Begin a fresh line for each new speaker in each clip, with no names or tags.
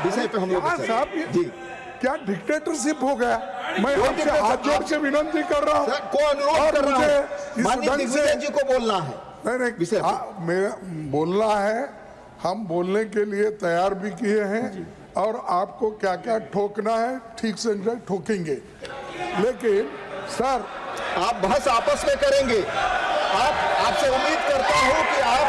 विषय पे हम लोग
साहब
जी
क्या डिक्टेटरशिप हो गया? मैं आपसे हाथ जोड़ के विनती कर रहा हूँ
को अनुरोध कर रहा हूं, माननीय
ढंग से
दिग्विजय जी को बोलना है।
नहीं
विषय पे।
मेरा बोलना है, हम बोलने के लिए तैयार भी किए हैं और आपको क्या क्या ठोकना है ठीक से ठोकेंगे, लेकिन सर
आप बहस आपस में करेंगे। आपसे उम्मीद करता हूं कि आप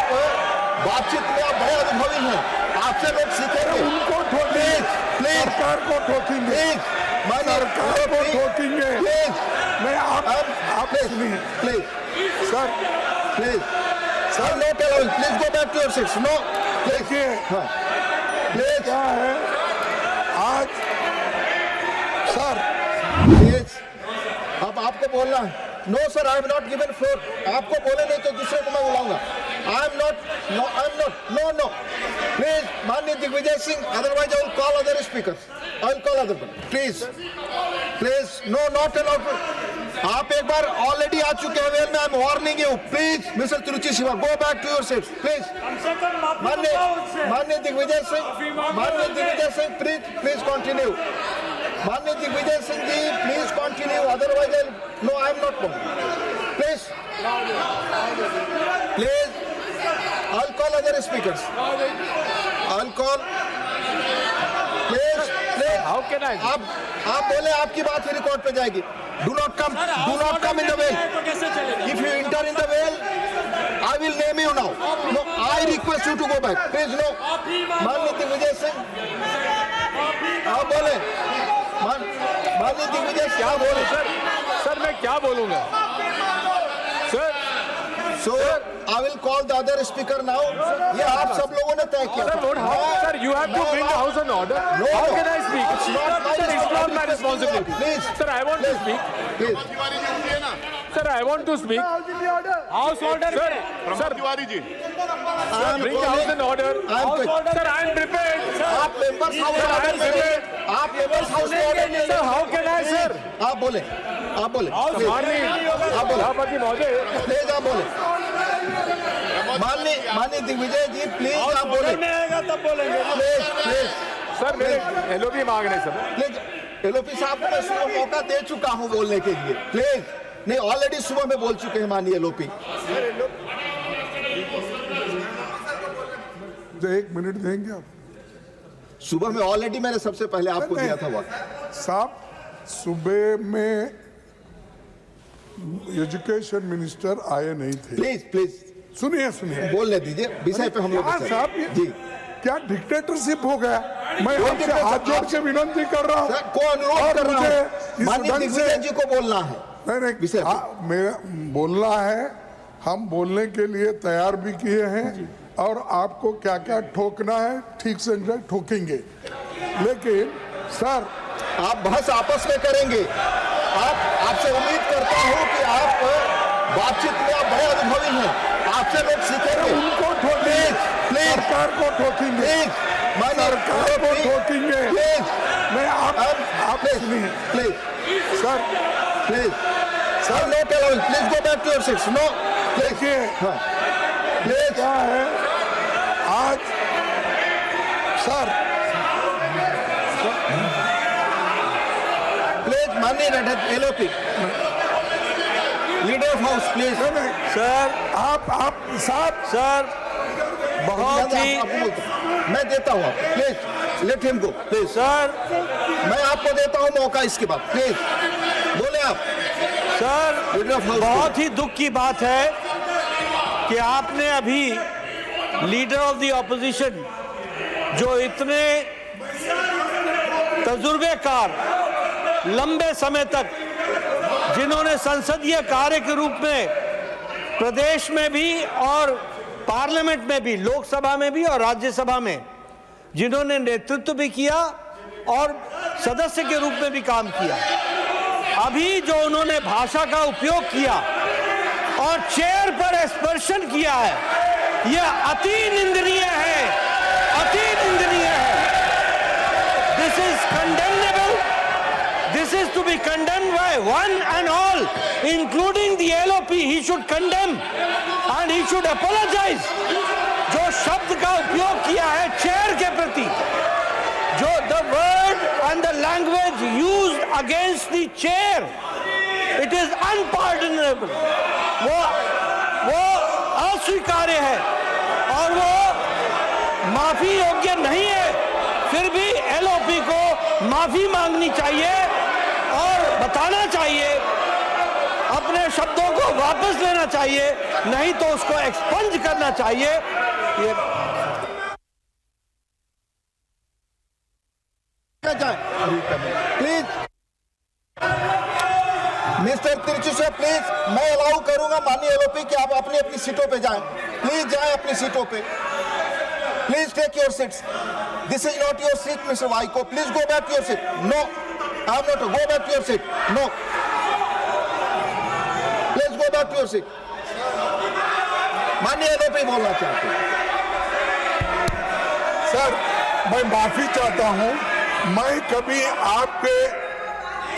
बातचीत में आप बड़े अनुभवी हैं, आपसे लोग सीखेंगे।
उनको ठोकेंगे,
प्लीज
सरकार को ठोकेंगे, सरकार को ठोकेंगे। नहीं आप सुनिए
please
sir,
please sir, no tell, please go back to your seats. No
देखिए
प्लीज
क्या है आज सर,
प्लीज अब आपको बोलना है। No sir, I am not given floor. आपको बोले नहीं तो दूसरे को मैं बुलाऊंगा। I am not, no please माननीय Digvijay Singh, otherwise I will call other speakers, I will call other please no, not allowed. आप एक बार ऑलरेडी आ चुके हैं वेल में, I am warning you. Please mister Tiruchi Siva, go back to your seats please. माननीय Digvijay Singh please continue. माननीय Digvijay Singh ji please continue, otherwise no, I am not please I'll call other speakers. I'll call. Please.
How can I?
आप बोले, आपकी बात ही record पे जाएगी। Do not come in the well. If you enter in the well, I will name you now. No, I request you to go back. Please no. माननीय दिग्विजय सिंह, आप बोले। माननीय दिग्विजय क्या बोले?
सर मैं क्या बोलूंगा sir?
So I will call the other speaker now. ये आप सब लोगों ने तय किया।
Sir, you have to bring the house in order.
No,
How can I speak?
It's not my
Sir, it's not my responsibility.
Please.
Sir, I want to speak.
Please.
Sir, I want to speak. House order. Sir,
Tiwari ji,
bring the house in order. Sir, I am prepared.
आप members house
Sir, I am prepared.
आप members house
Sir, how can I, sir?
आप बोले
सभापति महोदय,
please आप बोले। माननीय दिग्विजय जी please आप बोले।
तब बोलेंगे।
प्लीज
सर मेरे एलओपी मांग रहे सर।
प्लीज एलओपी साहब को मैं सुबह मौका दे चुका हूं बोलने के लिए। प्लीज नहीं, ऑलरेडी सुबह में बोल चुके हैं माननीय एलओपी।
एक मिनट देंगे आप?
सुबह में ऑलरेडी मैंने सबसे पहले आपको दिया था वक्त।
साहब सुबह में एजुकेशन मिनिस्टर आए नहीं थे।
प्लीज
सुनिए
बोलने दीजिए, विषय पे हम लोग
साहब
जी
क्या डिक्टेटरशिप हो गया? मैं आपसे हाथ जोड़ के विनती कर रहा हूँ,
को अनुरोध कर रहा हूं, माननीय दिग्विजय जी को बोलना है।
नहीं
विषय
मेरा बोलना है, हम बोलने के लिए तैयार भी किए हैं और आपको क्या क्या ठोकना है ठीक से ठोकेंगे, लेकिन सर
आप बहस आपस में करेंगे। आपसे उम्मीद करता हूं कि आप बातचीत में आप बड़े अनुभवी हैं, आपसे लोग सीखेंगे।
उनको ठोकेंगे, सरकार को ठोकेंगे, सरकार को ठोकेंगे। नहीं आप सुनिए
sir, no tell, please go back to your seats. No
देखिए
प्लीज
क्या है आज सर,
प्लीज माननीय LOP leader of house please.
Sir
आप साहब
सर बहुत ही
मैं देता हूँ, please let him go please.
Sir
मैं आपको देता हूँ मौका इसके बाद, प्लीज बोले आप।
सर बहुत ही दुख की बात है कि आपने अभी लीडर ऑफ द ऑपोजिशन जो इतने तजुर्बेकार लंबे समय तक जिन्होंने संसदीय कार्य के रूप में प्रदेश में भी और पार्लियामेंट में भी, लोकसभा में भी और राज्यसभा में जिन्होंने नेतृत्व भी किया और सदस्य के रूप में भी काम किया, अभी जो उन्होंने भाषा का उपयोग किया और चेयर पर स्पर्शन किया है, यह अति निंदनीय है, अति निंदनीय है। This is condemnable. This is to be condemned by one and all, including the LOP. He should condemn and he should apologize. जो शब्द का उपयोग किया है चेयर के प्रति, जो and the language used against the chair, it is unpardonable. वो अस्वीकार्य है और वो माफी योग्य नहीं है। फिर भी एलओपी को माफी मांगनी चाहिए और बताना चाहिए, अपने शब्दों को वापस लेना चाहिए, नहीं तो उसको एक्सपंज करना चाहिए। ये
प्लीज मिस्टर तिरचुशा, प्लीज मैं अलाउ करूंगा माननीय एलओपी कि आप अपनी अपनी सीटों पे जाएं। प्लीज जाएं अपनी सीटों पे। Please take your seats. This is not your seat mister Vaiko. Please go back to your seat. No, I am not. Go back to your seat. No, please go back to your seat. माननीय LOP बोलना चाहते हैं।
Sir, मैं माफी चाहता हूं, मैं कभी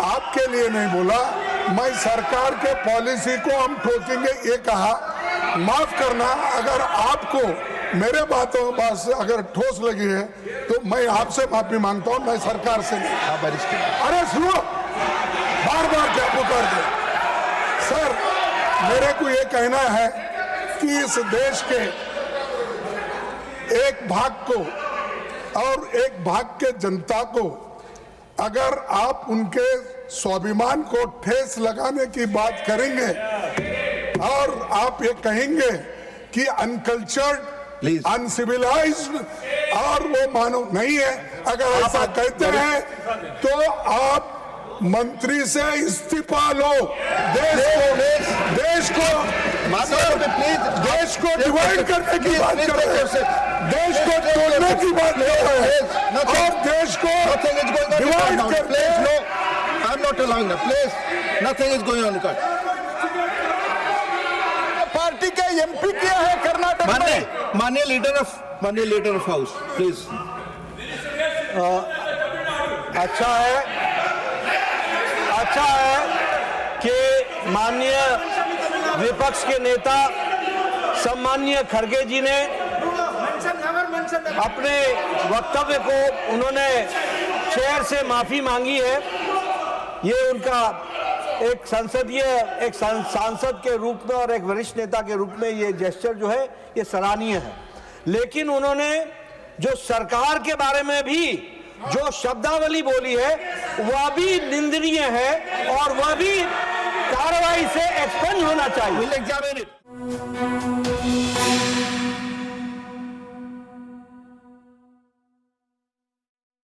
आपके लिए नहीं बोला। मैं सरकार के पॉलिसी को हम ठोकेंगे ये कहा। माफ करना, अगर आपको मेरे बातों से अगर ठोस लगी है तो मैं आपसे माफी मांगता हूं, मैं सरकार से नहीं। अरे सुनो, बार बार क्या पुकारते। सर, मेरे को ये कहना है कि इस देश के एक भाग को और एक भाग के जनता को अगर आप उनके स्वाभिमान को ठेस लगाने की बात करेंगे और आप ये कहेंगे कि अनकल्चर्ड, अनसिविलाइज्ड और वो मानव नहीं है, अगर ऐसा कहते हैं तो आप मंत्री से इस्तीफा लो। देश को डिवाइड करने की बात कर रहे हैं, देश को तोड़ने की बात कर रहे हैं और देश को डिवाइड करने।
आई am not allowing that. Please, nothing is going on.
Party के एमपी क्या है कर्नाटक में?
माननीय लीडर ऑफ हाउस, प्लीज।
अच्छा है कि माननीय विपक्ष के नेता सम्माननीय खड़गे जी ने अपने वक्तव्य को उन्होंने चेयर से माफी मांगी है। ये उनका एक सांसद के रूप में और एक वरिष्ठ नेता के रूप में ये जेस्चर जो है ये सराहनीय है। लेकिन उन्होंने जो सरकार के बारे में भी जो शब्दावली बोली है वह भी निंदनीय है और वह भी कार्रवाई से एक्सपंज होना चाहिए।